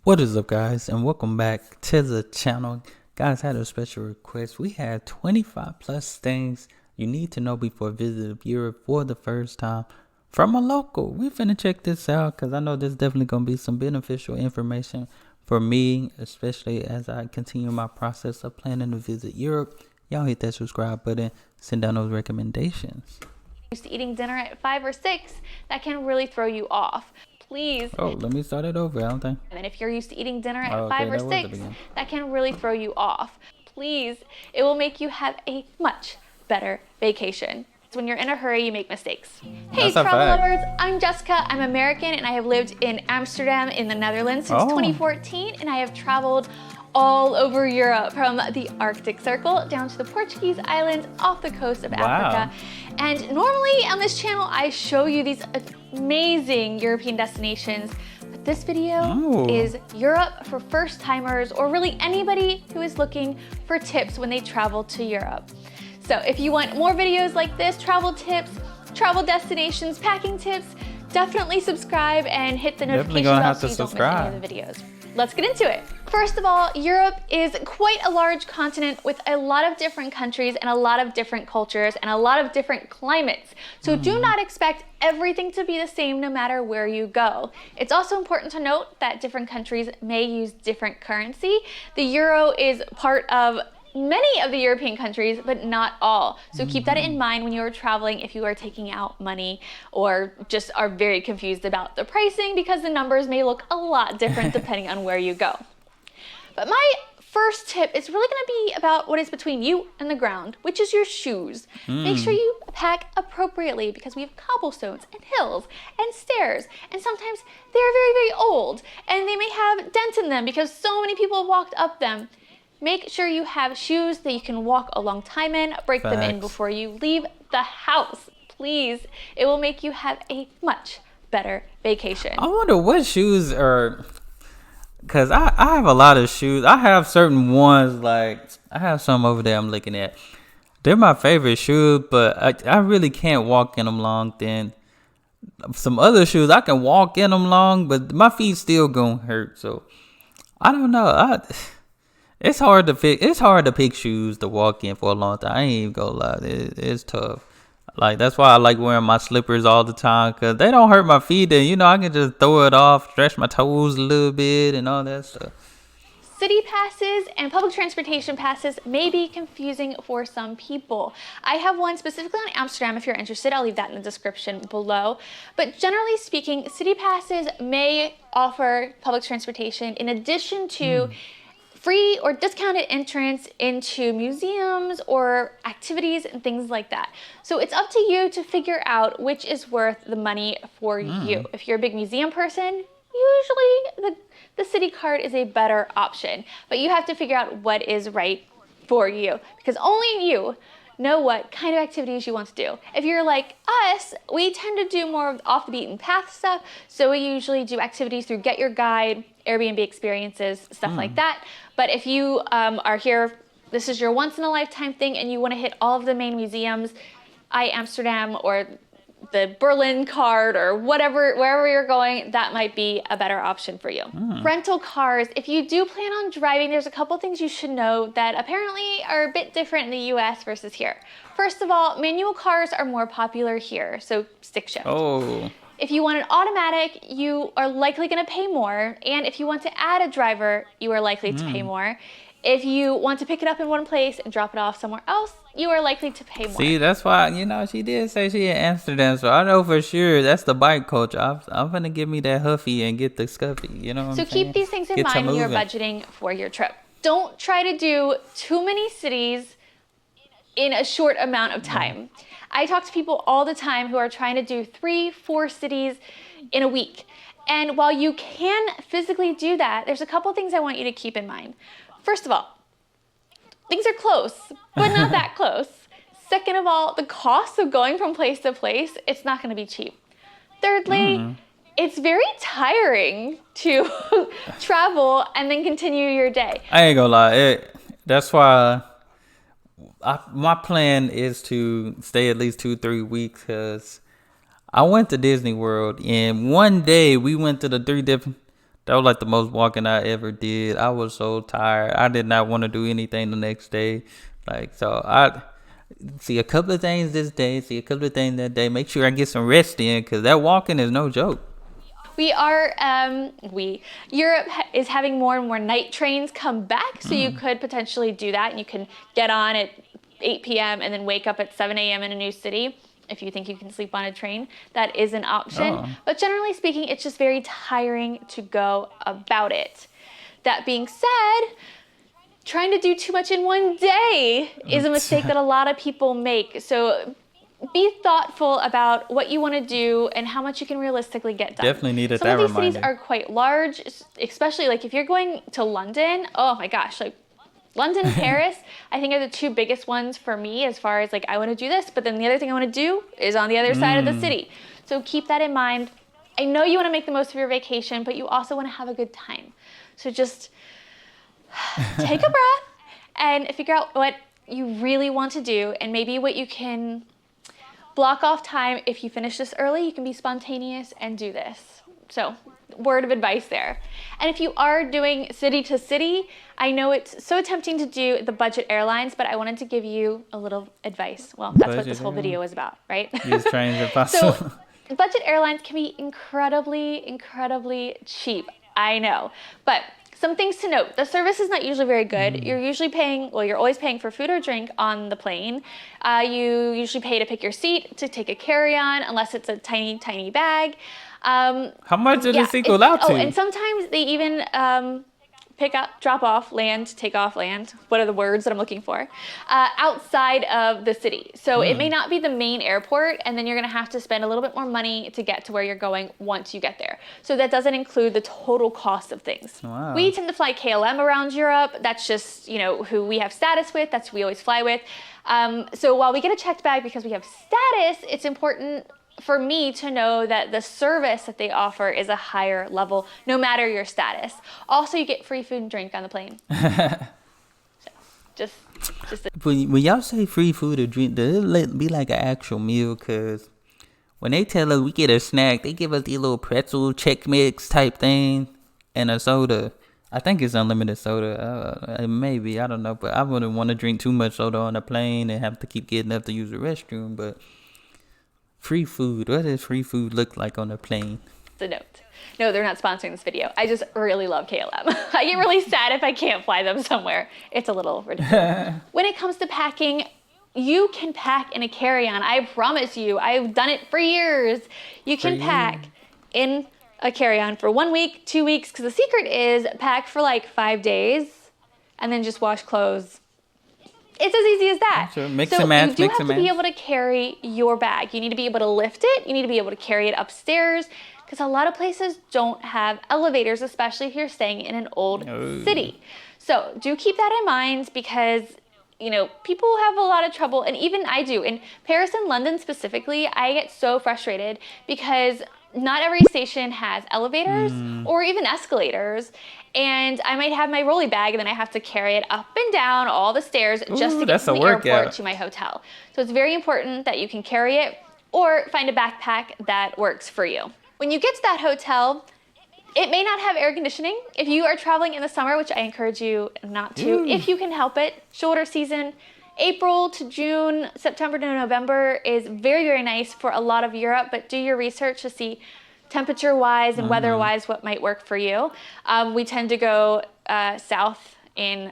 What is up, guys, and welcome back to the channel. Guys, I had a special request. We had 25 plus things you need to know before visiting Europe for the first time from a local. We finna check this out because I know there's definitely gonna be some beneficial information for me, especially as I continue my process of planning to visit Europe. Y'all hit that subscribe button, send down those recommendations. Used to eating dinner at 5 or 6, that can really throw you off. Please. Oh, let me start it over. I don't think. And if you're used to eating dinner at Okay, 5 or that was the 6, beginning. that can really throw you off. Please, it will make you have a much better vacation. When you're in a hurry, you make mistakes. Hey, That's a travel fact. lovers, I'm Jessica. I'm American and I have lived in Amsterdam in the Netherlands since 2014, and I have traveled all over Europe, from the Arctic Circle down to the Portuguese islands off the coast of Africa. And normally on this channel, I show you these amazing European destinations. But this video is Europe for first timers, or really anybody who is looking for tips when they travel to Europe. So if you want more videos like this, travel tips, travel destinations, packing tips, definitely subscribe and hit the notification bell so you don't miss any of the videos. Let's get into it. First of all, Europe is quite a large continent with a lot of different countries and a lot of different cultures and a lot of different climates. So do not expect everything to be the same no matter where you go. It's also important to note that different countries may use different currency. The euro is part of many of the European countries, but not all. So keep that in mind when you are traveling if you are taking out money or just are very confused about the pricing, because the numbers may look a lot different depending on where you go. But my first tip is really going to be about what is between you and the ground, which is your shoes. Make sure you pack appropriately, because we have cobblestones and hills and stairs, and sometimes they're very, very old and they may have dents in them because so many people have walked up them. Make sure you have shoes that you can walk a long time in. Break them in before you leave the house, please. It will make you have a much better vacation. I wonder what shoes are, because I have a lot of shoes. I have certain ones, like I have some over there I'm looking at. They're my favorite shoes, but I really can't walk in them long. Then some other shoes, I can walk in them long, but my feet still gonna hurt. So I don't know. It's hard to pick. It's hard to pick shoes to walk in for a long time. I ain't even gonna lie. It's tough. Like, that's why I like wearing my slippers all the time, because they don't hurt my feet. And I can just throw it off, stretch my toes a little bit, and all that stuff. City passes and public transportation passes may be confusing for some people. I have one specifically on Amsterdam if you're interested. I'll leave that in the description below. But generally speaking, city passes may offer public transportation in addition to free or discounted entrance into museums or activities and things like that. So it's up to you to figure out which is worth the money for you. If you're a big museum person, usually the city card is a better option, but you have to figure out what is right for you, because only you know what kind of activities you want to do. If you're like us, we tend to do more of off the beaten path stuff, so we usually do activities through Get Your Guide, Airbnb experiences, stuff like that. But if you are here, this is your once in a lifetime thing, and you want to hit all of the main museums, Amsterdam or the Berlin card or whatever, wherever you're going, that might be a better option for you. Rental cars, if you do plan on driving, there's a couple things you should know that apparently are a bit different in the US versus here. First of all, manual cars are more popular here, so stick shift. If you want an automatic, you are likely going to pay more, and if you want to add a driver, you are likely to pay more. If you want to pick it up in one place and drop it off somewhere else, you are likely to pay more. See, that's why, she did say she in Amsterdam, so I know for sure that's the bike culture. I'm gonna give me that Huffy and get the Scuffy, you know what I'm saying? So keep these things in mind when you're budgeting for your trip. Don't try to do too many cities in a short amount of time. I talk to people all the time who are trying to do 3-4 cities in a week. And while you can physically do that, there's a couple things I want you to keep in mind. First of all, things are close, but not that close. Second of all, the cost of going from place to place, it's not going to be cheap. Thirdly, it's very tiring to travel and then continue your day. I ain't gonna lie. That's why my plan is to stay at least 2-3 weeks, because I went to Disney World, and one day we went to the That was like the most walking I ever did. I was so tired. I did not want to do anything the next day. Like, so I see a couple of things this day, see a couple of things that day. Make sure I get some rest in, because that walking is no joke. Europe is having more and more night trains come back, so you could potentially do that, and you can get on at 8 p.m. and then wake up at 7 a.m. in a new city. If you think you can sleep on a train, that is an option. Oh. But generally speaking, it's just very tiring to go about it. That being said, trying to do too much in one day is a mistake that a lot of people make. So be thoughtful about what you want to do and how much you can realistically get done. Definitely needed Some that of these reminder. cities are quite large, especially like if you're going to London. Oh my gosh, like London, Paris, I think are the two biggest ones for me as far as like I want to do this, but then the other thing I want to do is on the other side of the city. So keep that in mind. I know you want to make the most of your vacation, but you also want to have a good time. So just take a breath and figure out what you really want to do, and maybe what you can block off time. If you finish this early, you can be spontaneous and do this. So word of advice there. And if you are doing city to city, I know it's so tempting to do the budget airlines, but I wanted to give you a little advice. Well, that's what this whole video is about, right? Use trains if possible. So budget airlines can be incredibly, incredibly cheap. I know, but some things to note. The service is not usually very good. You're usually paying, well, you're always paying for food or drink on the plane. You usually pay to pick your seat, to take a carry-on, unless it's a tiny, tiny bag. How much does this equal out to? Oh, and sometimes they even pick up, drop off, land, take off, land. What are the words that I'm looking for? Outside of the city. So it may not be the main airport, and then you're going to have to spend a little bit more money to get to where you're going once you get there. So that doesn't include the total cost of things. Wow. We tend to fly KLM around Europe. That's just, you know, who we have status with. That's who we always fly with. So while we get a checked bag because we have status, it's important for me to know that the service that they offer is a higher level, no matter your status. Also, you get free food and drink on the plane. So, when y'all say free food or drink, does it be like an actual meal? Because when they tell us we get a snack, they give us these little pretzel Chex Mix type thing and a soda. I think it's unlimited soda. Maybe, I don't know. But I wouldn't want to drink too much soda on a plane and have to keep getting up to use the restroom. But free food. What does free food look like on a plane? It's a note. No, they're not sponsoring this video. I just really love KLM. I get really sad if I can't fly them somewhere. It's a little ridiculous. When it comes to packing, you can pack in a carry-on. I promise you. I've done it for years. You can pack in a carry-on for 1 week, 2 weeks, because the secret is pack for like 5 days and then just wash clothes. It's as easy as that. Sure. Mix and match. You do have to be able to carry your bag. You need to be able to lift it. You need to be able to carry it upstairs, because a lot of places don't have elevators, especially if you're staying in an old city. So do keep that in mind, because you know, people have a lot of trouble, and even I do. In Paris and London specifically, I get so frustrated because not every station has elevators or even escalators, and I might have my rolly bag and then I have to carry it up and down all the stairs just to get from the airport to my hotel. So it's very important that you can carry it or find a backpack that works for you. When you get to that hotel, it may not have air conditioning. If you are traveling in the summer, which I encourage you not to, if you can help it, shoulder season, April to June, September to November is very, very nice for a lot of Europe, but do your research to see temperature-wise and weather-wise what might work for you. We tend to go south in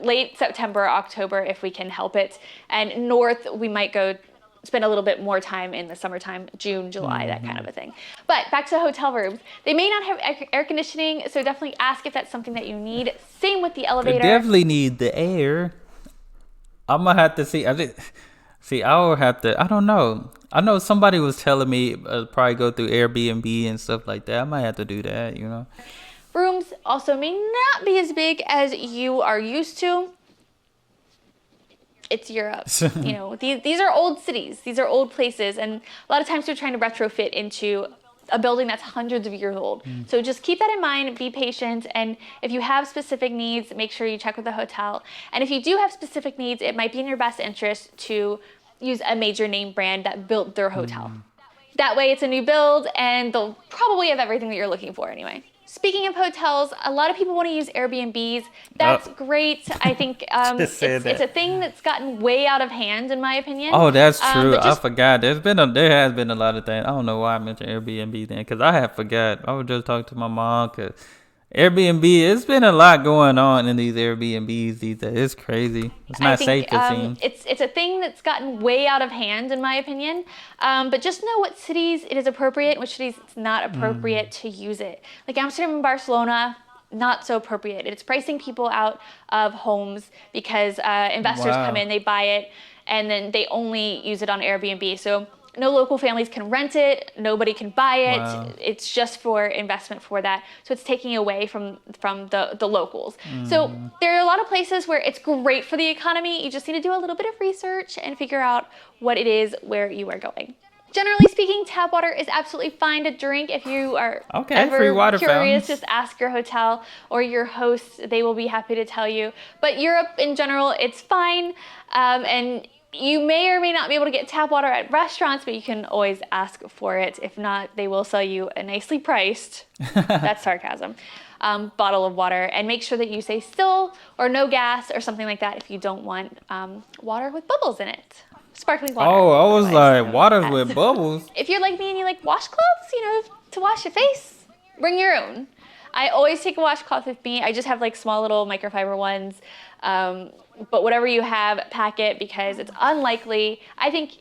late September, October if we can help it, and north we might go spend a little bit more time in the summertime, June, July, that kind of a thing. But back to hotel rooms. They may not have air conditioning, so definitely ask if that's something that you need. Same with the elevator. They definitely need the air. I'm gonna have to see. I will have to. I don't know. I know somebody was telling me probably go through Airbnb and stuff like that. I might have to do that, you know. Rooms also may not be as big as you are used to. It's Europe. You know, these are old cities. These are old places, and a lot of times they're trying to retrofit into a building that's hundreds of years old. So just keep that in mind, be patient, and if you have specific needs, make sure you check with the hotel. And if you do have specific needs, it might be in your best interest to use a major name brand that built their hotel. That way it's a new build and they'll probably have everything that you're looking for anyway. Speaking of hotels, a lot of people want to use Airbnbs. That's great. I think it's a thing that's gotten way out of hand, in my opinion. Oh, that's true. I forgot. There has been a lot of things. I don't know why I mentioned Airbnb then, because I have forgot. I was just talking to my mom, because Airbnb, it's been a lot going on in these Airbnbs these days. It's crazy. It's not safe to seem. It's a thing that's gotten way out of hand, in my opinion. But just know what cities it is appropriate and which cities it's not appropriate to use it. Like Amsterdam and Barcelona, not so appropriate. It's pricing people out of homes because investors come in, they buy it, and then they only use it on Airbnb. So no local families can rent it. Nobody can buy it. Wow. It's just for investment for that. So it's taking away from the locals. So there are a lot of places where it's great for the economy. You just need to do a little bit of research and figure out what it is where you are going. Generally speaking, tap water is absolutely fine to drink. If you are ever curious, just ask your hotel or your host. They will be happy to tell you. But Europe in general, it's fine. And you may or may not be able to get tap water at restaurants, but you can always ask for it. If not, they will sell you a nicely priced, that's sarcasm, bottle of water. And make sure that you say still or no gas or something like that if you don't want water with bubbles in it. Sparkling water. Oh, I was like, water with bubbles. If you're like me and you like washcloths, to wash your face, bring your own. I always take a washcloth with me. I just have like small little microfiber ones. But whatever you have, pack it, because it's unlikely. I think,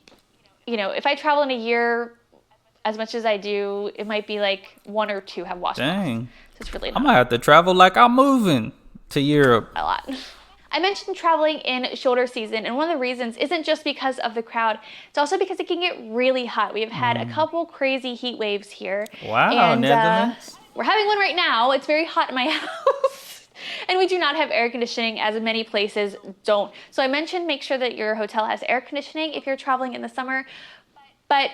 if I travel in a year as much as I do, it might be like 1 or 2 have washcloths. Dang. So it's really not. I'm going to have to travel like I'm moving to Europe. A lot. I mentioned traveling in shoulder season, and one of the reasons isn't just because of the crowd. It's also because it can get really hot. We've had a couple crazy heat waves here. Wow, and, Netherlands. We're having one right now. It's very hot in my house. And we do not have air conditioning, as many places don't. So I mentioned make sure that your hotel has air conditioning if you're traveling in the summer, but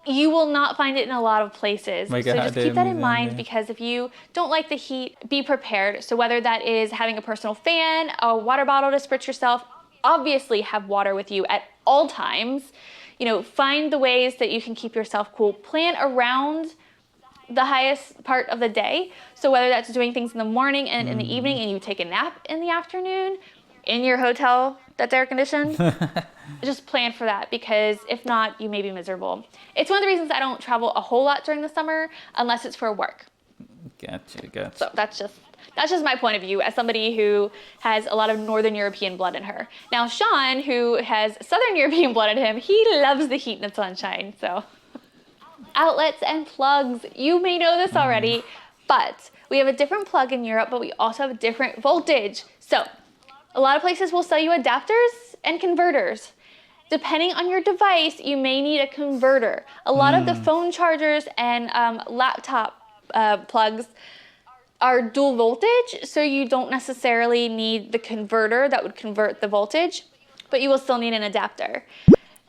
you will not find it in a lot of places. So just keep that in mind, because if you don't like the heat, be prepared. So whether that is having a personal fan, a water bottle to spritz yourself, obviously have water with you at all times. Find the ways that you can keep yourself cool. Plan around the highest part of the day. So whether that's doing things in the morning and in the evening, and you take a nap in the afternoon in your hotel that's air conditioned, just plan for that, because if not, you may be miserable. It's one of the reasons I don't travel a whole lot during the summer unless it's for work. Gotcha. So that's just my point of view as somebody who has a lot of Northern European blood in her. Now, Sean, who has Southern European blood in him, he loves the heat and the sunshine, so. Outlets and plugs. You may know this already, but we have a different plug in Europe, but we also have a different voltage. So a lot of places will sell you adapters and converters. Depending on your device, you may need a converter. A lot of the phone chargers and laptop plugs are dual voltage, so you don't necessarily need the converter that would convert the voltage, but you will still need an adapter.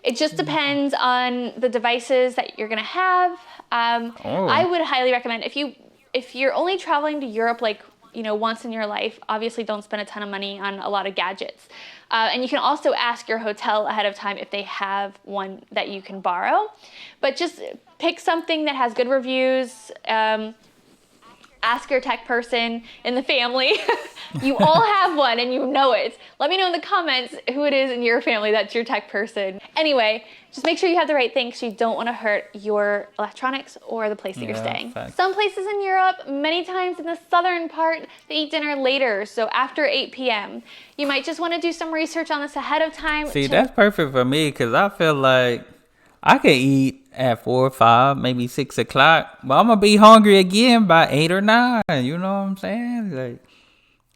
It just depends on the devices that you're gonna have. I would highly recommend, if you're only traveling to Europe once in your life, obviously don't spend a ton of money on a lot of gadgets. And you can also ask your hotel ahead of time if they have one that you can borrow. But just pick something that has good reviews. Ask your tech person in the family. You all have one and you know it. Let me know in the comments who it is in your family that's your tech person. Anyway, just make sure you have the right thing, because you don't want to hurt your electronics or the place that you're staying. Fact. Some places in Europe, many times in the southern part, they eat dinner later, so after 8 p.m. You might just want to do some research on this ahead of time. See, that's perfect for me, because I feel like I can eat at 4 or 5, maybe 6 o'clock, but I'm gonna be hungry again by 8 or 9. You know what I'm saying? Like,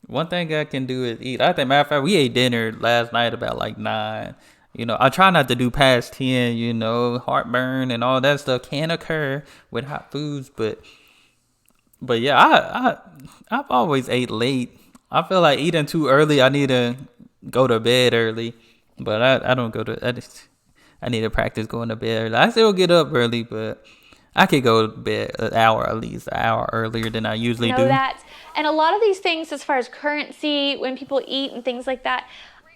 one thing I can do is eat. I think, matter of fact, we ate dinner last night about like 9. I try not to do past 10. Heartburn and all that stuff can occur with hot foods, but yeah, I've always ate late. I feel like eating too early, I need to go to bed early, but I don't go to. I need to practice going to bed early. I still get up early, but I could go to bed at least an hour earlier than I usually do. That. And a lot of these things, as far as currency, when people eat and things like that,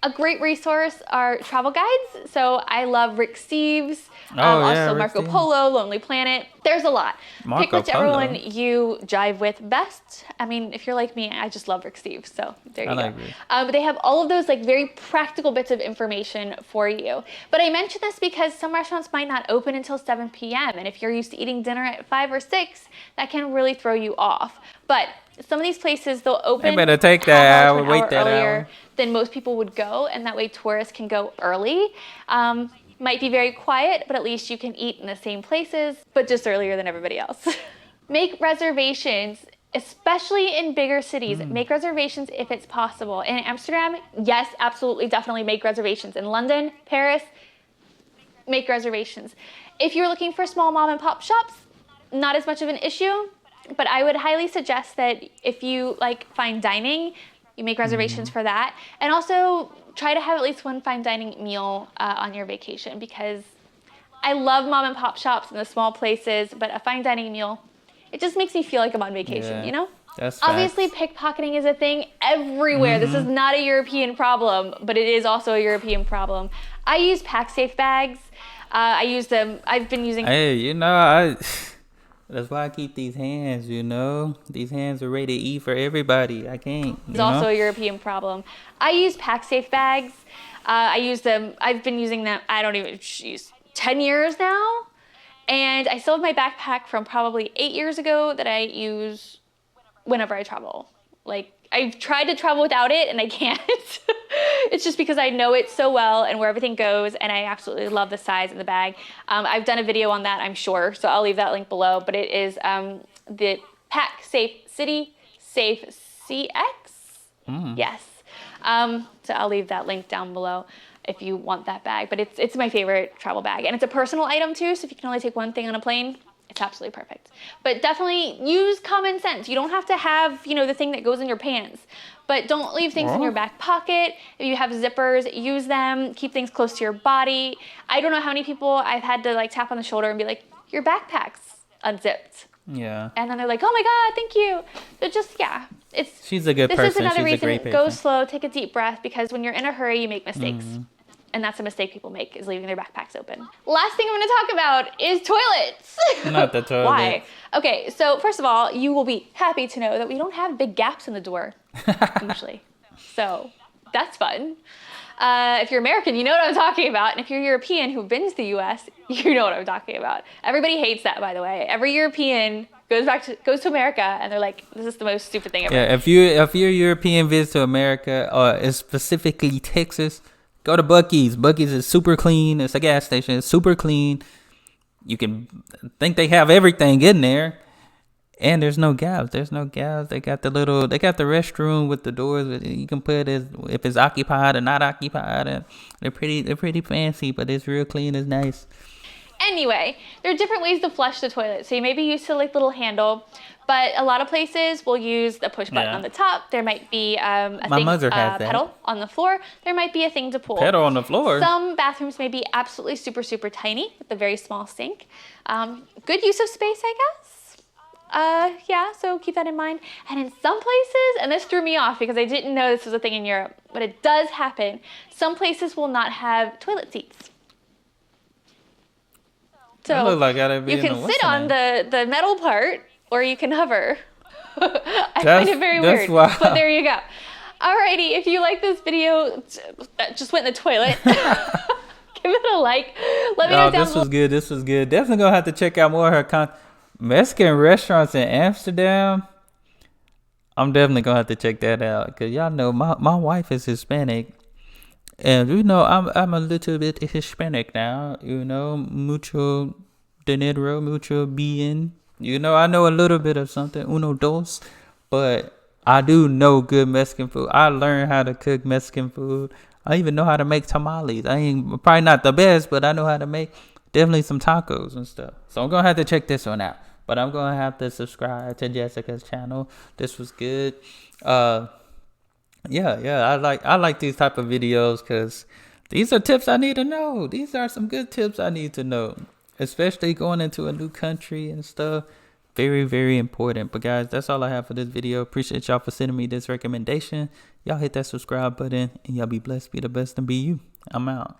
A great resource are travel guides. So I love Rick Steves, yeah, also Rick Marco Steves. Polo, Lonely Planet. There's a lot. Pick Marco whichever Polo. one you jive with best. I mean, if you're like me, I just love Rick Steves, so there you go. But they have all of those like very practical bits of information for you. But I mention this because some restaurants might not open until 7 p.m. And if you're used to eating dinner at 5 or 6, that can really throw you off. But some of these places, they'll open They better take that hour, wait that earlier hour. than most people would go, and that way tourists can go early. Might be very quiet, but at least you can eat in the same places, but just earlier than everybody else. Make reservations, especially in bigger cities. Make reservations if it's possible. In Amsterdam, yes, absolutely, definitely make reservations. In London, Paris, make reservations. If you're looking for small mom and pop shops, not as much of an issue, but I would highly suggest that if you like fine dining, you make reservations for that. And also try to have at least one fine dining meal on your vacation, because I love mom and pop shops in the small places, but a fine dining meal, it just makes me feel like I'm on vacation, you know? That's Obviously, pickpocketing is a thing everywhere. This is not a European problem, but it is also a European problem. I use PackSafe bags. I use them. I've been using. Hey, you know, that's why I keep these hands, you know. These hands are rated E for everybody. I can't. It's also a European problem. I use PackSafe bags. I use them. I've been using them. I don't even use 10 years now, and I still have my backpack from probably 8 years ago that I use whenever I travel. Like, I've tried to travel without it, and I can't. It's just because I know it so well and where everything goes, and I absolutely love the size of the bag. I've done a video on that, I'm sure, so I'll leave that link below. But it is the PackSafe City Safe CX. Yes. So I'll leave that link down below if you want that bag. But it's my favorite travel bag, and it's a personal item too. So if you can only take one thing on a plane, it's absolutely perfect. But definitely use common sense. You don't have to have, you know, the thing that goes in your pants. But don't leave things in your back pocket. If you have zippers, use them. Keep things close to your body. I don't know how many people I've had to like tap on the shoulder and be like, your backpack's unzipped. Yeah. And then they're like, oh my God, thank you. So just, yeah. She's a good person. This is another She's a great reason, person. go slow, take a deep breath, because when you're in a hurry, you make mistakes. And that's a mistake people make, is leaving their backpacks open. Last thing I'm gonna talk about is toilets. Not the toilet. Why? Okay, so first of all, you will be happy to know that we don't have big gaps in the door, usually. So that's fun. If you're American, you know what I'm talking about. And if you're European who've been to the US, you know what I'm talking about. Everybody hates that, by the way. Every European goes to America and they're like, this is the most stupid thing ever. Yeah, if you're European visit to America, or specifically Texas, go to Buc-ee's. Buc-ee's is super clean. It's a gas station. It's super clean. You can think they have everything in there, and there's no gaps. There's no gaps. They got the restroom with the doors. You can put it if it's occupied or not occupied. And they're pretty fancy, but it's real clean. It's nice. Anyway, there are different ways to flush the toilet. So you may be used to like little handle, but a lot of places will use the push button on the top. There might be a pedal on the floor. There might be a thing to pull. Pedal on the floor. Some bathrooms may be absolutely super, super tiny with a very small sink. Good use of space, I guess. Yeah, so keep that in mind. And in some places, and this threw me off because I didn't know this was a thing in Europe, but it does happen. Some places will not have toilet seats. So you can sit on the metal part, or you can hover. I find it very weird, but there you go. Alrighty, if you like this video, that just went in the toilet, give it a like. Let me know down below. This was good. Definitely gonna have to check out more of her Mexican restaurants in Amsterdam. I'm definitely gonna have to check that out, because y'all know my wife is Hispanic. And you know, I'm a little bit Hispanic now, you know, mucho dinero, mucho bien. You know, I know a little bit of something, uno, dos, but I do know good Mexican food. I learned how to cook Mexican food. I even know how to make tamales. I ain't probably not the best, but I know how to make definitely some tacos and stuff. So I'm going to have to check this one out. But I'm going to have to subscribe to Jessica's channel. This was good. Yeah, I like these type of videos, because these are tips I need to know. These are some good tips I need to know, especially going into a new country and stuff. Very, very important. But guys, that's all I have for this video. Appreciate y'all for sending me this recommendation. Y'all hit that subscribe button and y'all be blessed, be the best, and be you. I'm out.